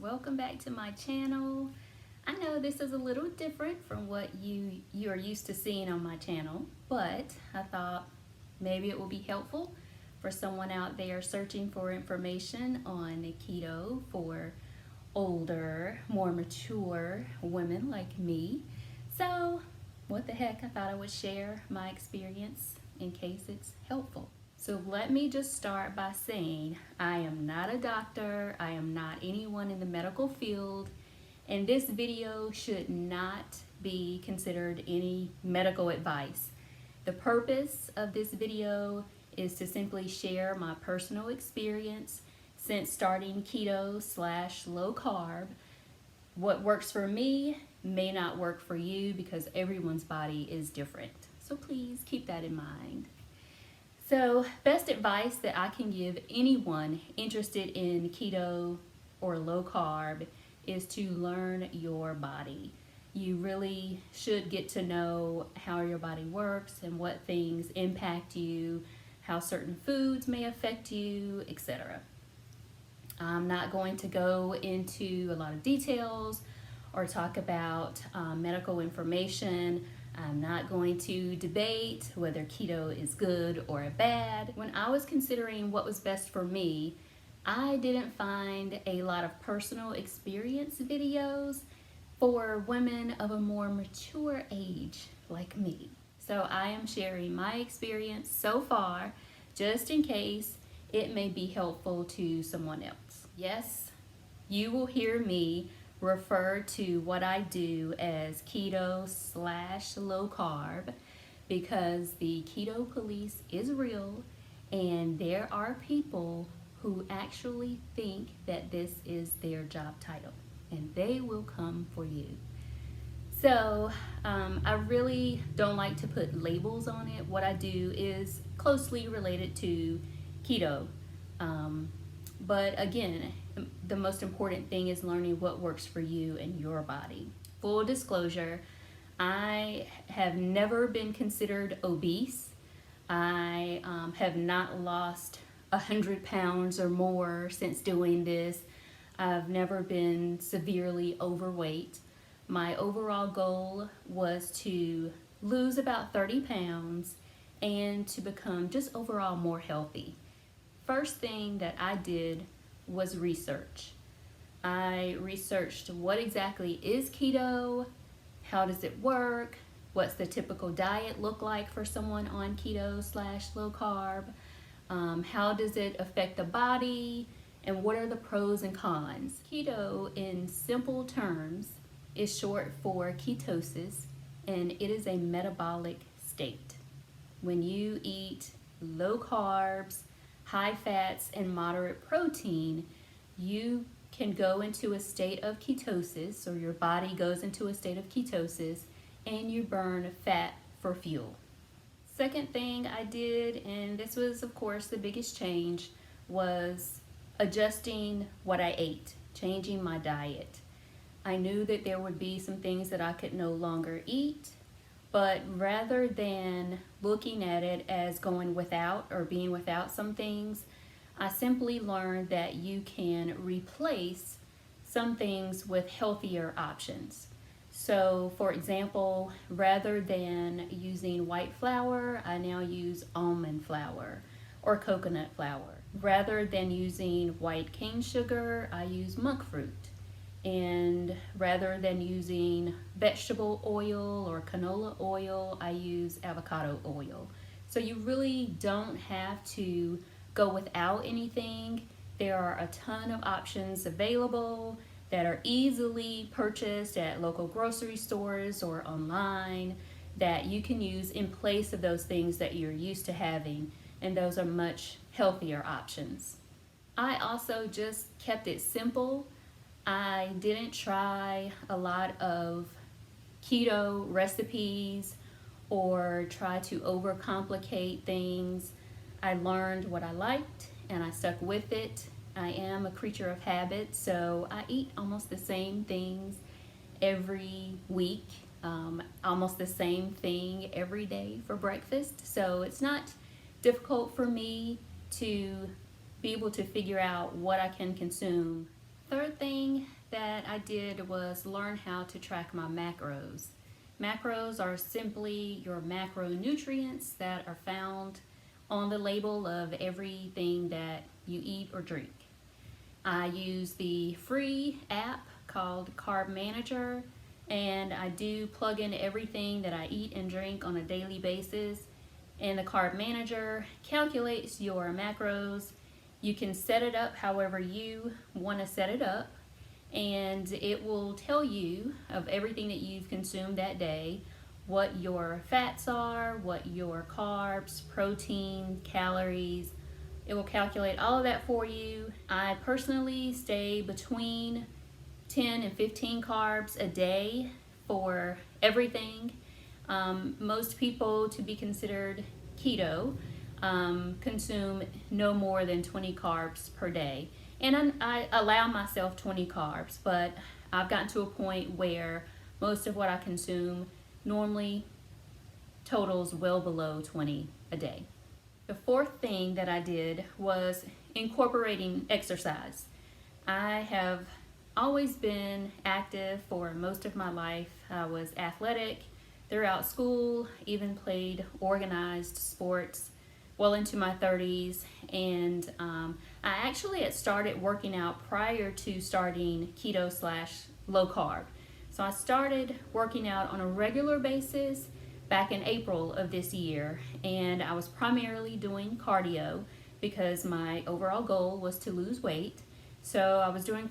welcome back to my channel. I know this is a little different from what you are used to seeing on my channel, but I thought maybe it will be helpful for someone out there searching for information on keto for older, more mature women like me. So what the heck, I thought I would share my experience in case it's helpful. So let me just start by saying I am not a doctor, I am not anyone in the medical field, and this video should not be considered any medical advice. The purpose of this video is to simply share my personal experience since starting keto/low carb. What works for me may not work for you because everyone's body is different. So please keep that in mind. So, best advice that I can give anyone interested in keto or low carb is to learn your body. You really should get to know how your body works and what things impact you, how certain foods may affect you, etc. I'm not going to go into a lot of details or talk about medical information. I'm not going to debate whether keto is good or bad. When I was considering what was best for me, I didn't find a lot of personal experience videos for women of a more mature age like me. So I am sharing my experience so far, just in case it may be helpful to someone else. Yes, you will hear me refer to what I do as keto/low carb because the keto police is real and there are people who actually think that this is their job title and they will come for you. So I really don't like to put labels on it. What I do is closely related to keto. But again, the most important thing is learning what works for you and your body. Full disclosure, I have never been considered obese. I have not lost 100 pounds or more since doing this. I've never been severely overweight. My overall goal was to lose about 30 pounds and to become just overall more healthy. First thing that I did was research. I researched what exactly is keto, how does it work, what's the typical diet look like for someone on keto/low carb, how does it affect the body, and what are the pros and cons. Keto, in simple terms, is short for ketosis, and it is a metabolic state. When you eat low carbs, high fats, and moderate protein, you can go into a state of ketosis, or your body goes into a state of ketosis, and you burn fat for fuel. Second thing I did, and this was of course the biggest change, was adjusting what I ate, changing my diet. I knew that there would be some things that I could no longer eat, but rather than looking at it as going without or being without some things, I simply learned that you can replace some things with healthier options. So for example, rather than using white flour, I now use almond flour or coconut flour. Rather than using white cane sugar, I use monk fruit. And rather than using vegetable oil or canola oil, I use avocado oil. So you really don't have to go without anything. There are a ton of options available that are easily purchased at local grocery stores or online that you can use in place of those things that you're used to having, and those are much healthier options. I also just kept it simple. I didn't try a lot of keto recipes or try to overcomplicate things. I learned what I liked and I stuck with it. I am a creature of habit, so I eat almost the same things every week, almost the same thing every day for breakfast. So it's not difficult for me to be able to figure out what I can consume Third thing that I did was learn how to track my macros. Macros are simply your macronutrients that are found on the label of everything that you eat or drink. I use the free app called Carb Manager, and I do plug in everything that I eat and drink on a daily basis. And the Carb Manager calculates your macros. You can set it up however you want to set it up, and it will tell you of everything that you've consumed that day, what your fats are, what your carbs, protein, calories. It will calculate all of that for you. I personally stay between 10 and 15 carbs a day for everything. Most people, to be considered keto, consume no more than 20 carbs per day. And I allow myself 20 carbs, but I've gotten to a point where most of what I consume normally totals well below 20 a day. The fourth thing that I did was incorporating exercise. I have always been active for most of my life. I was athletic throughout school, even played organized sports well into my 30s, and I actually had started working out prior to starting keto / low carb. So I started working out on a regular basis back in April of this year, and I was primarily doing cardio because my overall goal was to lose weight. So I was doing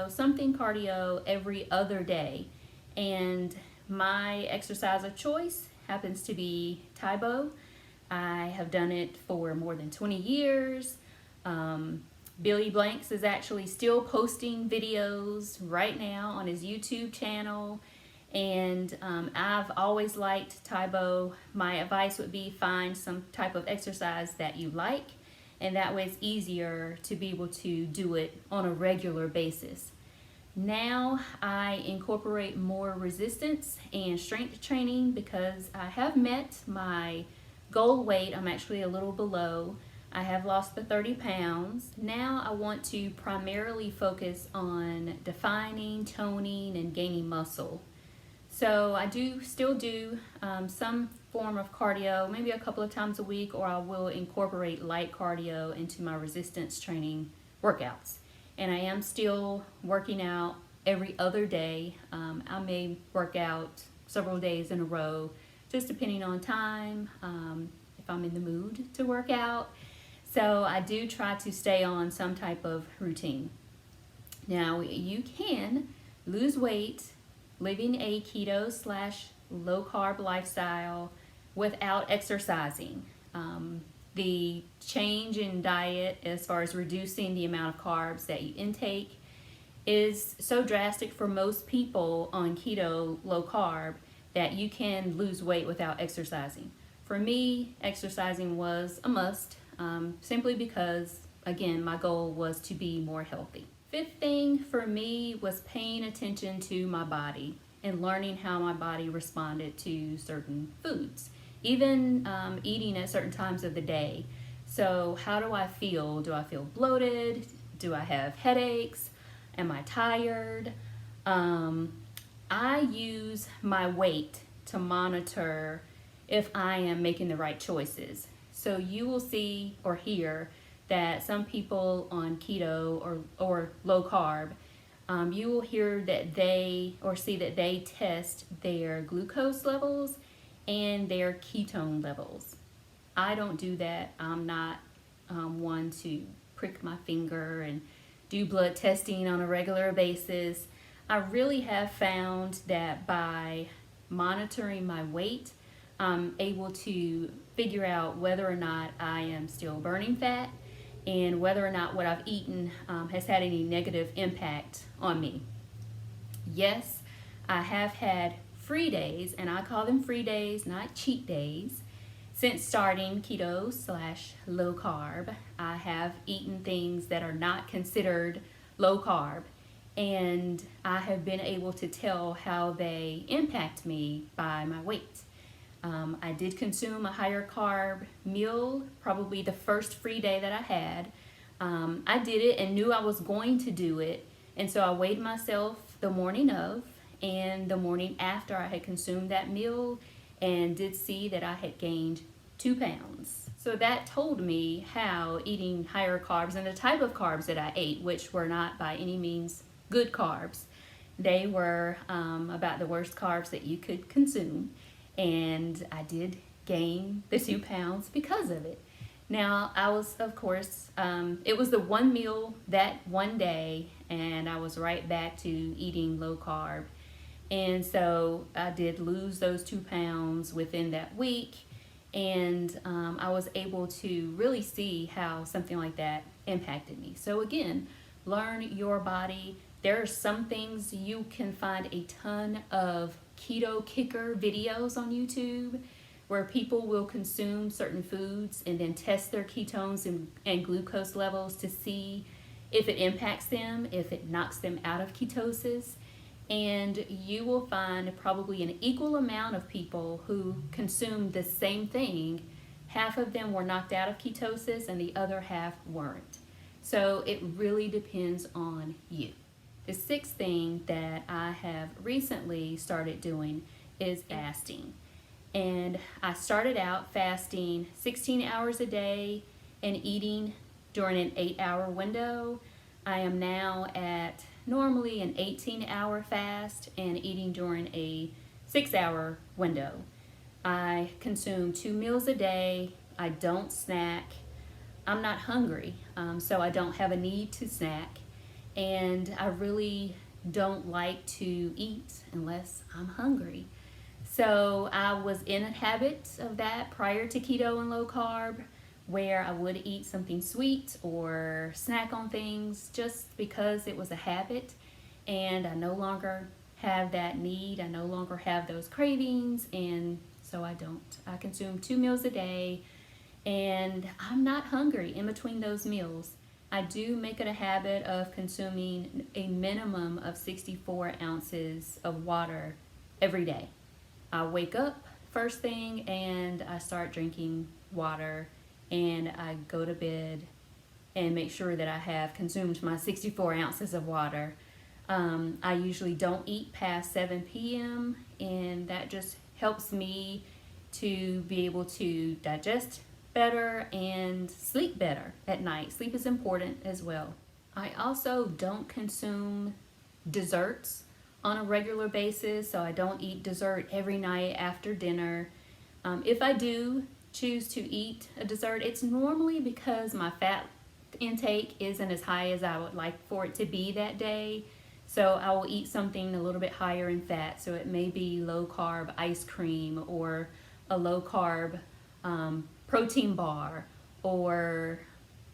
something cardio every other day, and my exercise of choice happens to be Taebo. I have done it for more than 20 years. Billy Blanks is actually still posting videos right now on his YouTube channel, and I've always liked Taebo. My advice would be find some type of exercise that you like, and that way it's easier to be able to do it on a regular basis. Now I incorporate more resistance and strength training because I have met my goal weight. I'm actually a little below. I have lost the 30 pounds. Now I want to primarily focus on defining, toning, and gaining muscle. So I still do some form of cardio, maybe a couple of times a week, or I will incorporate light cardio into my resistance training workouts. And I am still working out every other day. I may work out several days in a row, just depending on time, if I'm in the mood to work out. So I do try to stay on some type of routine. Now, you can lose weight living a keto / low carb lifestyle without exercising. The change in diet as far as reducing the amount of carbs that you intake is so drastic for most people on keto low carb that you can lose weight without exercising. For me, exercising was a must, simply because, again, my goal was to be more healthy. Fifth thing for me was paying attention to my body and learning how my body responded to certain foods, even eating at certain times of the day. So how do I feel? Do I feel bloated? Do I have headaches? Am I tired? I use my weight to monitor if I am making the right choices. So you will see or hear that some people on keto or low carb, you will hear that see that they test their glucose levels and their ketone levels. I don't do that. I'm not one to prick my finger and do blood testing on a regular basis. I really have found that by monitoring my weight, I'm able to figure out whether or not I am still burning fat and whether or not what I've eaten has had any negative impact on me. Yes, I have had free days, and I call them free days, not cheat days. Since starting keto / low carb, I have eaten things that are not considered low carb, and I have been able to tell how they impact me by my weight. I did consume a higher carb meal, probably the first free day that I had. I did it and knew I was going to do it And so I weighed myself the morning of and the morning after I had consumed that meal, and did see that I had gained 2 pounds. So that told me how eating higher carbs and the type of carbs that I ate, which were not by any means good carbs, they were about the worst carbs that you could consume. And I did gain the 2 pounds because of it. Now, I was, of course, it was the one meal that one day, and I was right back to eating low carb. And so I did lose those 2 pounds within that week, and I was able to really see how something like that impacted me. So again, learn your body. There are some things you can find a ton of keto kicker videos on YouTube where people will consume certain foods and then test their ketones and glucose levels to see if it impacts them, if it knocks them out of ketosis. And you will find probably an equal amount of people who consumed the same thing. Half of them were knocked out of ketosis and the other half weren't. So it really depends on you. The sixth thing that I have recently started doing is fasting. And I started out fasting 16 hours a day and eating during an 8-hour window. I am now at normally an 18-hour fast and eating during a 6-hour window. I consume 2 meals a day. I don't snack. I'm not hungry, so I don't have a need to snack. And I really don't like to eat unless I'm hungry. So I was in a habit of that prior to keto and low carb, where I would eat something sweet or snack on things just because it was a habit. And I no longer have that need. I no longer have those cravings, and so I don't. I consume 2 meals a day, and I'm not hungry in between those meals. I do make it a habit of consuming a minimum of 64 ounces of water every day. I wake up first thing and I start drinking water, and I go to bed and make sure that I have consumed my 64 ounces of water. I usually don't eat past 7 p.m. and that just helps me to be able to digest better and sleep better at night. Sleep is important as well. I also don't consume desserts on a regular basis, so I don't eat dessert every night after dinner. If I do choose to eat a dessert, it's normally because my fat intake isn't as high as I would like for it to be that day. So I will eat something a little bit higher in fat. So it may be low carb ice cream or a low carb protein bar or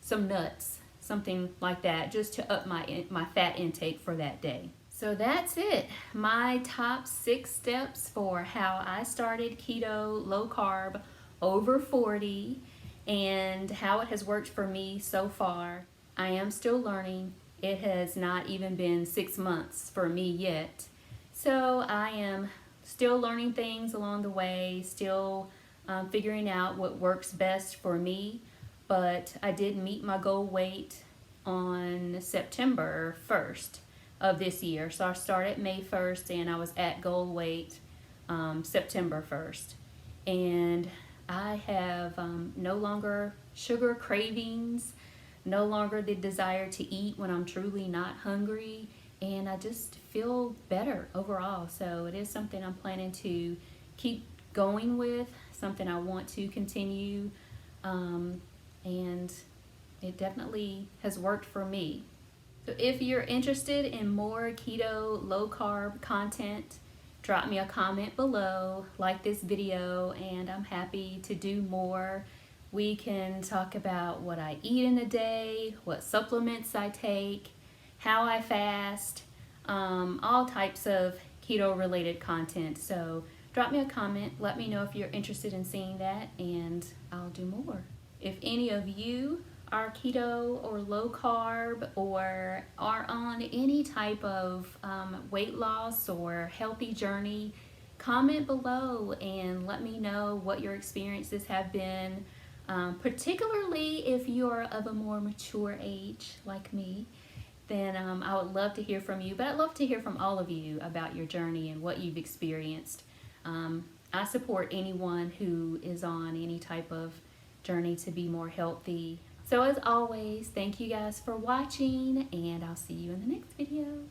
some nuts, something like that, just to up my fat intake for that day. So that's it. My top 6 steps for how I started keto, low carb, over 40, and how it has worked for me so far. I am still learning. It has not even been 6 months for me yet. So I am still learning things along the way, still figuring out what works best for me. But I did meet my goal weight on September 1st of this year. So I started May 1st and I was at goal weight September 1st. And I have no longer sugar cravings, no longer the desire to eat when I'm truly not hungry, and I just feel better overall. So it is something I'm planning to keep going with, something I want to continue, and it definitely has worked for me. So if you're interested in more keto, low carb content, drop me a comment below, like this video, and I'm happy to do more. We can talk about what I eat in a day, what supplements I take, how I fast, all types of keto related content. So drop me a comment, let me know if you're interested in seeing that, and I'll do more. If any of you are keto or low carb or are on any type of weight loss or healthy journey, comment below and let me know what your experiences have been, particularly if you're of a more mature age like me. then I would love to hear from you. But I'd love to hear from all of you about your journey and what you've experienced. I support anyone who is on any type of journey to be more healthy. So as always, thank you guys for watching, and I'll see you in the next video.